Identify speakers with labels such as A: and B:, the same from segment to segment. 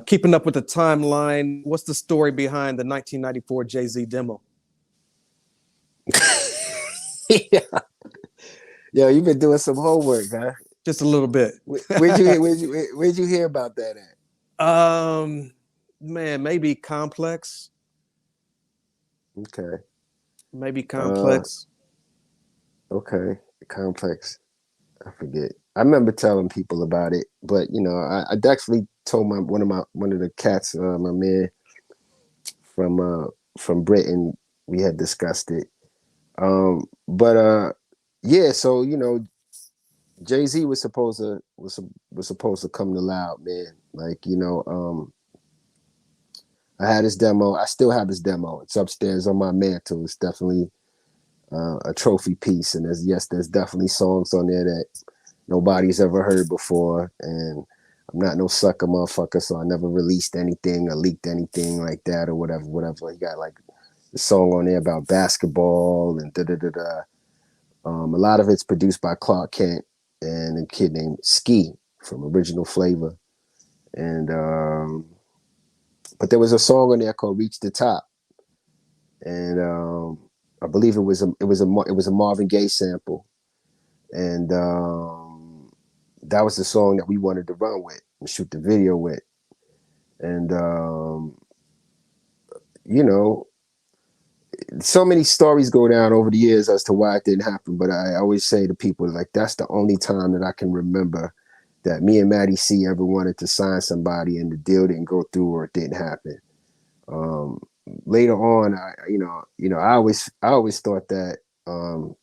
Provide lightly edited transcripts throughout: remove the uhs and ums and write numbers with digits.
A: Keeping up with the timeline, what's the story behind the 1994 Jay-Z demo?
B: Yeah. Yo, you've been doing some homework, huh?
A: Just a little bit.
B: Where'd you hear about that at?
A: um, Man, maybe Complex.
B: Okay.
A: Maybe
B: Uh,
A: Complex.
B: okay. Complex. I forget. I remember telling people about it, but I definitely told one of the cats, my man from from Britain, we had discussed it. But yeah, so Jay Z was supposed to come to Loud, man. Like I had his demo. I still have his demo. It's upstairs on my mantle. It's definitely a trophy piece, and there's definitely songs on there that nobody's ever heard before. And I'm not no sucker motherfucker, so I never released anything or leaked anything like that or whatever. He got like the song on there about basketball and da da da da. A lot of it's produced by Clark Kent and a kid named Ski from Original Flavor. And but there was a song on there called "Reach the Top," and I believe it was a Marvin Gaye sample, and that was the song that we wanted to run with and shoot the video with. And you know, so many stories go down over the years as to why it didn't happen. But I always say to people, like, that's the only time that I can remember that me and Maddie C ever wanted to sign somebody and the deal didn't go through or it didn't happen. Um, Later on, I always thought that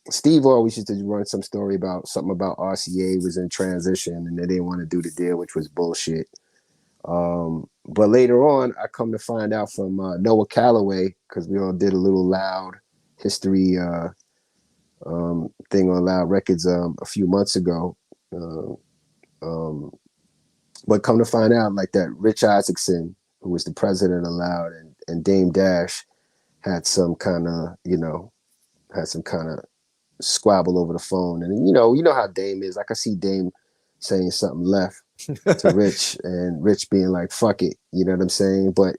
B: Steve always used to run some story about something about RCA was in transition and they didn't want to do the deal, which was bullshit. But later on, I come to find out from Noah Calloway, because we all did a little Loud history thing on Loud Records a few months ago. Uh, um, but come to find out, like, that Rich Isaacson, who was the president of Loud, and Dame Dash had some kind of, squabble over the phone. And you know how Dame is. I could see Dame saying something left to Rich, and Rich being like, fuck it. You know what I'm saying? But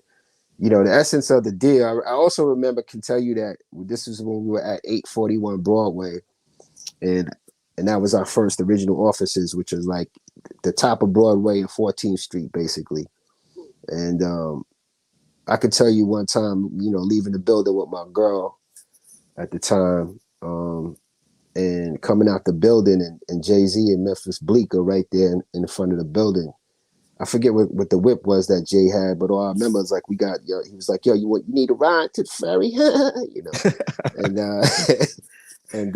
B: the essence of the deal, I also remember, can tell you that this was when we were at 841 Broadway, and that was our first original offices, which was like the top of Broadway and 14th Street, basically. And I could tell you one time, leaving the building with my girl at the time, and coming out the building, and Jay-Z and Memphis Bleek are right there in the front of the building. I forget what the whip was that Jay had, but all I remember is, like, he was like, yo, you need a ride to the ferry? And and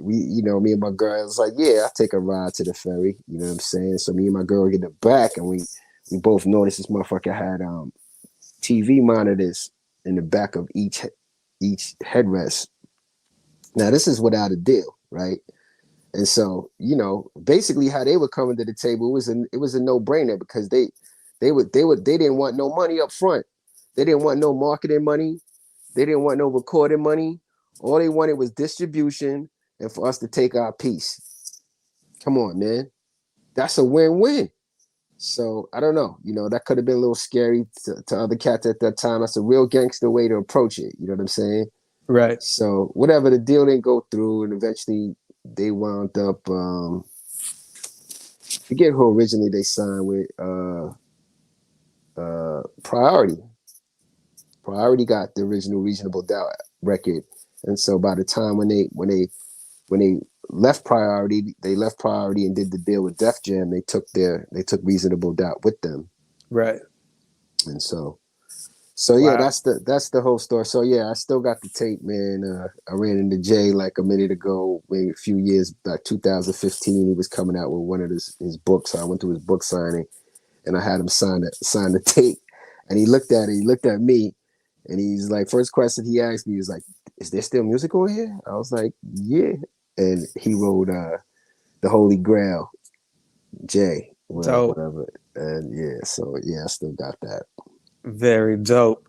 B: we, me and my girl was like, yeah, I'll take a ride to the ferry. You know what I'm saying? So me and my girl get in the back, and we both noticed this motherfucker had TV monitors in the back of each headrest. Now this is without a deal, right? And so, basically how they were coming to the table, it was a no-brainer, because they didn't want no money up front. They didn't want no marketing money. They didn't want no recording money. All they wanted was distribution and for us to take our piece. Come on, man. That's a win-win. So I don't know. That could have been a little scary to other cats at that time. That's a real gangster way to approach it. You know what I'm saying?
A: Right.
B: So whatever, the deal didn't go through, and eventually they wound up. Forget who originally they signed with. Priority. Priority got the original Reasonable Doubt record, and so by the time when they left Priority and did the deal with Def Jam, they took Reasonable Doubt with them,
A: Right.
B: and so yeah,
A: Wow.
B: that's the whole story. So yeah, I still got the tape, man. I ran into Jay like a minute ago, maybe a few years back, 2015. He was coming out with one of his books. So I went to his book signing, and I had him sign the tape. And he looked at it. He looked at me, and he's like, first question he asked me was like, "Is there still music on here?" I was like, "Yeah." And he wrote "The Holy Grail," Jay,
A: Dope.
B: whatever. And yeah, so yeah, I still got that.
A: Very dope.